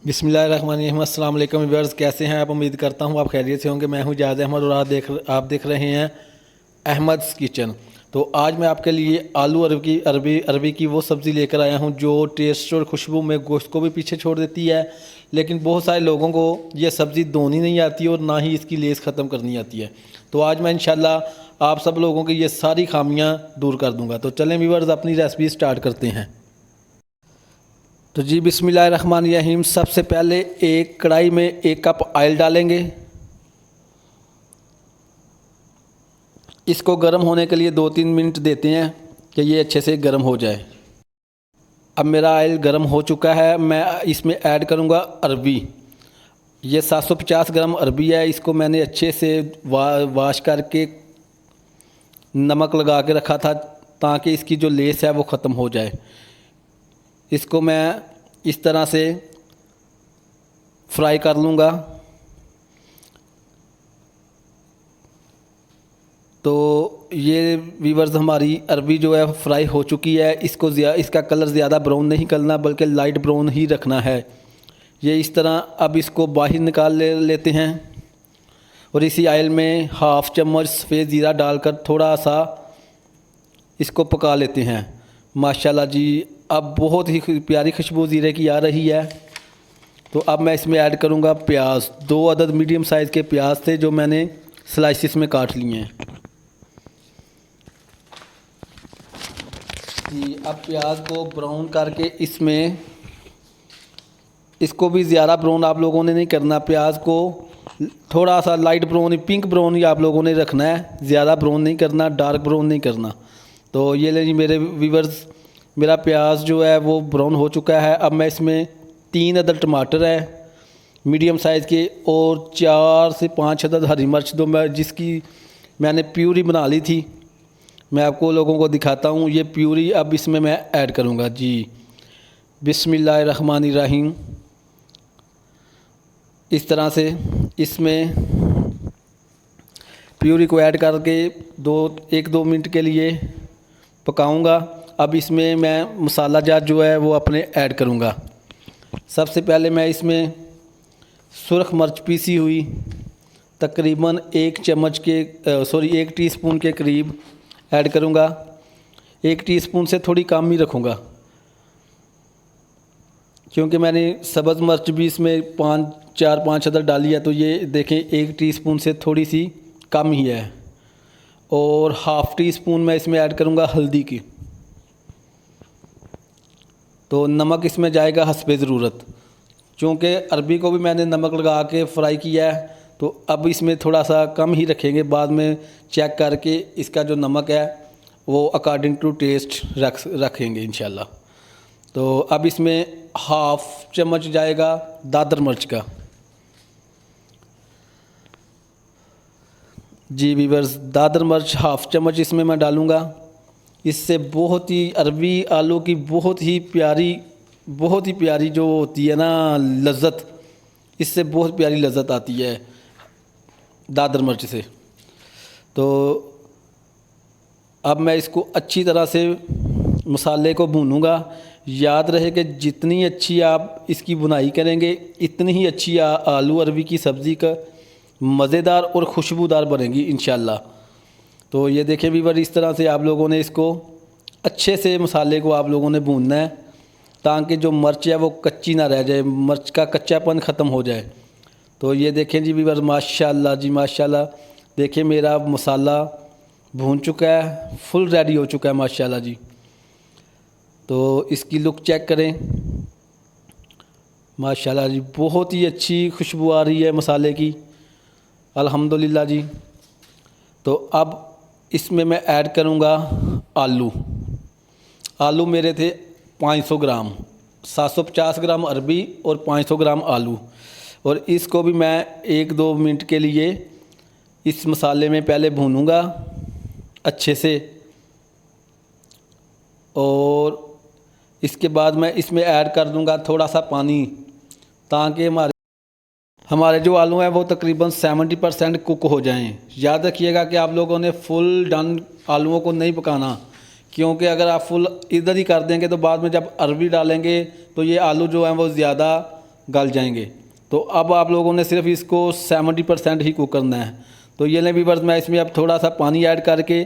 बिस्मिल्लाहिर्रहमानिर्रहीम। अस्सलाम वालेकुम व्यूअर्स, कैसे हैं आप? उम्मीद करता हूं आप खैरियत से होंगे। मैं हूं जाज़ अहमद और आप देख रहे हैं अहमद्स किचन। तो आज मैं आपके लिए आलू अरबी की वो सब्ज़ी लेकर आया हूं जो टेस्ट और खुशबू में गोश्त को भी पीछे छोड़ देती है। लेकिन बहुत सारे लोगों को ये सब्ज़ी धोनी नहीं आती और ना ही इसकी लेस ख़त्म करनी आती है। तो आज मैं इंशाल्लाह आप सब लोगों की ये सारी खामियाँ दूर कर दूँगा। तो चलें व्यूअर्स, अपनी रेसिपी स्टार्ट करते हैं। तो जी बिस्मिल्लाहिर्रहमानिर्रहीम। सबसे पहले एक कढ़ाई में 1 कप ऑयल डालेंगे। इसको गर्म होने के लिए 2-3 मिनट देते हैं कि ये अच्छे से गर्म हो जाए। अब मेरा ऑयल गर्म हो चुका है। मैं इसमें ऐड करूँगा अरबी। ये 750 ग्राम अरबी है। इसको मैंने अच्छे से वाश करके नमक लगा के रखा था ताकि इसकी जो लेस है वो ख़त्म हो जाए। इसको मैं इस तरह से फ्राई कर लूँगा। तो ये वीवर्स, हमारी अरबी जो है फ्राई हो चुकी है। इसका कलर ज़्यादा ब्राउन नहीं करना बल्कि लाइट ब्राउन ही रखना है। ये इस तरह। अब इसको बाहर निकाल लेते हैं और इसी ऑयल में हाफ़ चम्मच सफ़ेद ज़ीरा डालकर थोड़ा सा इसको पका लेते हैं। माशाल्लाह जी, अब बहुत ही प्यारी खुशबू ज़ीरे की आ रही है। तो अब मैं इसमें ऐड करूँगा प्याज। 2 अदद मीडियम साइज़ के प्याज थे जो मैंने स्लाइसिस में काट लिए हैं। जी, अब प्याज को ब्राउन करके इसको भी ज़्यादा ब्राउन आप लोगों ने नहीं करना। प्याज को थोड़ा सा लाइट ब्राउन, पिंक ब्राउन ही आप लोगों ने रखना है। ज़्यादा ब्राउन नहीं करना, डार्क ब्राउन नहीं करना। तो ये ले जी मेरे व्यूअर्स, मेरा प्याज जो है वो ब्राउन हो चुका है। अब मैं इसमें 3 अदद टमाटर है मीडियम साइज़ के और 4 से 5 अदद हरी मिर्च जिसकी मैंने प्यूरी बना ली थी। मैं आपको लोगों को दिखाता हूँ ये प्यूरी। अब इसमें मैं ऐड करूँगा जी। बिस्मिल्लाहिर्रहमानिर्रहीम। इस तरह से इसमें प्यूरी को ऐड करके 1-2 मिनट के लिए पकाऊंगा। अब इसमें मैं मसाला जात जो है वो अपने ऐड करूँगा। सबसे पहले मैं इसमें सुरख मिर्च पीसी हुई तकरीबन 1 टीस्पून के करीब ऐड करूँगा। 1 टीस्पून से थोड़ी कम ही रखूँगा क्योंकि मैंने सब्ज़ मिर्च भी इसमें 4-5 अदद डाली है। तो ये देखें 1 टीस्पून से थोड़ी सी कम ही है। और हाफ़ टी स्पून मैं इसमें ऐड करूँगा हल्दी की। तो नमक इसमें जाएगा हस्बे ज़रूरत। चूँकि अरबी को भी मैंने नमक लगा के फ्राई किया है तो अब इसमें थोड़ा सा कम ही रखेंगे। बाद में चेक करके इसका जो नमक है वो अकॉर्डिंग टू टेस्ट रखेंगे इंशाल्लाह। तो अब इसमें हाफ़ चम्मच जाएगा दादर मिर्च का। जी वीवर्स, दादर मिर्च हाफ़ चम्मच इसमें मैं डालूँगा। इससे बहुत ही अरबी आलू की बहुत ही प्यारी जो होती है ना लज़्ज़त, इससे बहुत प्यारी लज़्ज़त आती है दादर मिर्च से। तो अब मैं इसको अच्छी तरह से मसाले को भूनूंगा। याद रहे कि जितनी अच्छी आप इसकी बुनाई करेंगे इतनी ही अच्छी आलू अरबी की सब्ज़ी का मज़ेदार और खुशबूदार बनेगी इंशाल्लाह। तो ये देखें व्यूअर, इस तरह से आप लोगों ने इसको अच्छे से मसाले को आप लोगों ने भूनना है ताकि जो मिर्च है वो कच्ची ना रह जाए, मिर्च का कच्चापन ख़त्म हो जाए। तो ये देखें जी व्यूअर, माशाल्लाह जी माशाल्लाह। देखें मेरा मसाला भून चुका है, फुल रेडी हो चुका है माशाल्लाह जी। तो इसकी लुक चेक करें माशाल्लाह जी, बहुत ही अच्छी खुशबू आ रही है मसाले की, अल्हम्दुलिल्लाह जी। तो अब इसमें मैं ऐड करूँगा आलू मेरे थे 500 ग्राम, 750 ग्राम अरबी और 500 ग्राम आलू। और इसको भी मैं 1-2 मिनट के लिए इस मसाले में पहले भूनूंगा अच्छे से। और इसके बाद मैं इसमें ऐड कर दूंगा थोड़ा सा पानी ताकि हमारे जो आलू हैं वो तकरीबन 70% कुक हो जाएं। याद रखिएगा कि आप लोगों ने फुल डन आलूओं को नहीं पकाना, क्योंकि अगर आप फुल इधर ही कर देंगे तो बाद में जब अरबी डालेंगे तो ये आलू जो हैं वो ज़्यादा गल जाएंगे। तो अब आप लोगों ने सिर्फ इसको 70% ही कुक करना है। तो ये लें व्यूअर्स, मैं इसमें अब थोड़ा सा पानी ऐड करके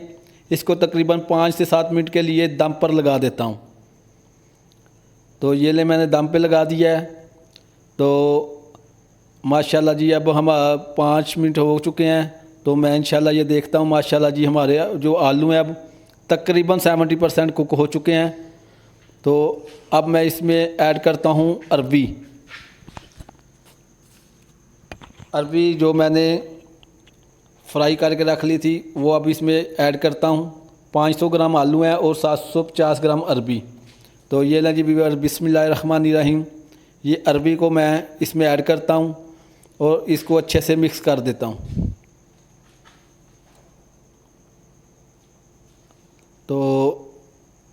इसको तकरीबन 5 से 7 मिनट के लिए दम पर लगा देता हूँ। तो ये ले मैंने दम पे लगा दिया है। तो माशाल्लाह जी अब हम 5 मिनट हो चुके हैं। तो मैं इंशाल्लाह ये देखता हूँ, माशाल्लाह जी हमारे जो आलू हैं अब तकरीबन 70% कुक हो चुके हैं। तो अब मैं इसमें ऐड करता हूँ अरबी जो मैंने फ्राई करके रख ली थी वो अब इसमें ऐड करता हूँ। 500 ग्राम आलू हैं और 750 ग्राम अरबी। तो ये लें जी बिस्मिल्लाहिर्रहमानिर्रहीम, ये अरबी को मैं इसमें ऐड करता हूँ और इसको अच्छे से मिक्स कर देता हूँ। तो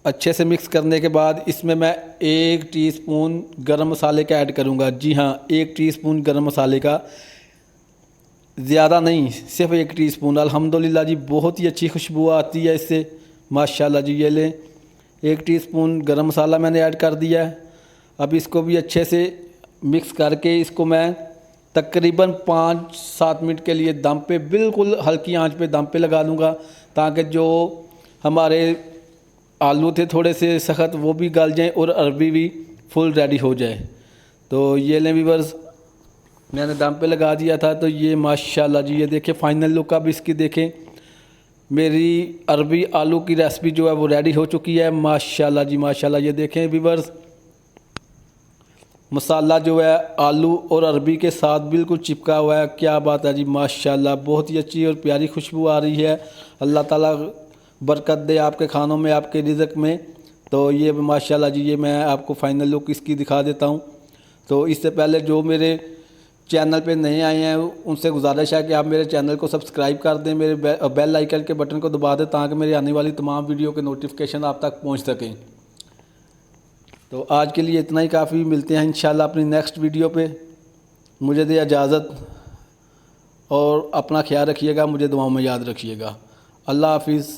अच्छे से मिक्स करने के बाद इसमें मैं 1 टीस्पून गरम मसाले का ऐड करूँगा। जी हाँ, 1 टीस्पून गरम मसाले का, ज़्यादा नहीं, सिर्फ 1 टीस्पून। अल्हम्दुलिल्लाह जी बहुत ही अच्छी खुशबू आती है इससे, माशाल्लाह जी। ये लें 1 टीस्पून गरम मसाला मैंने ऐड कर दिया है। अब इसको भी अच्छे से मिक्स करके इसको मैं तकरीबन 5-7 मिनट के लिए दम पे, बिल्कुल हल्की आंच पे दम पे लगा दूंगा, ताकि जो हमारे आलू थे थोड़े से सख्त वो भी गल जाएं और अरबी भी फुल रेडी हो जाए। तो ये लें व्यूअर्स, मैंने दम पे लगा दिया था। तो ये माशाल्लाह जी, ये देखें फाइनल लुक अब इसकी देखें। मेरी अरबी आलू की रेसिपी जो है वो रेडी हो चुकी है, माशाल्लाह जी माशाल्लाह। ये देखें व्यूअर्स, मसाला जो है आलू और अरबी के साथ बिल्कुल चिपका हुआ है। क्या बात है जी, माशाल्लाह बहुत ही अच्छी और प्यारी खुशबू आ रही है। अल्लाह ताला बरकत दे आपके खानों में, आपके रिज़्क़ में। तो ये माशाल्लाह जी, ये मैं आपको फ़ाइनल लुक इसकी दिखा देता हूँ। तो इससे पहले जो मेरे चैनल पे नए आए हैं उनसे गुजारिश है कि आप मेरे चैनल को सब्सक्राइब कर दें, मेरे बेल आइकन के बटन को दबा दें, ताकि मेरी आने वाली तमाम वीडियो के नोटिफिकेशन आप तक पहुँच सकें। तो आज के लिए इतना ही काफ़ी, मिलते हैं इंशाल्लाह अपनी नेक्स्ट वीडियो पे। मुझे दे इजाज़त और अपना ख्याल रखिएगा, मुझे दुआओं में याद रखिएगा। अल्लाह हाफिज़।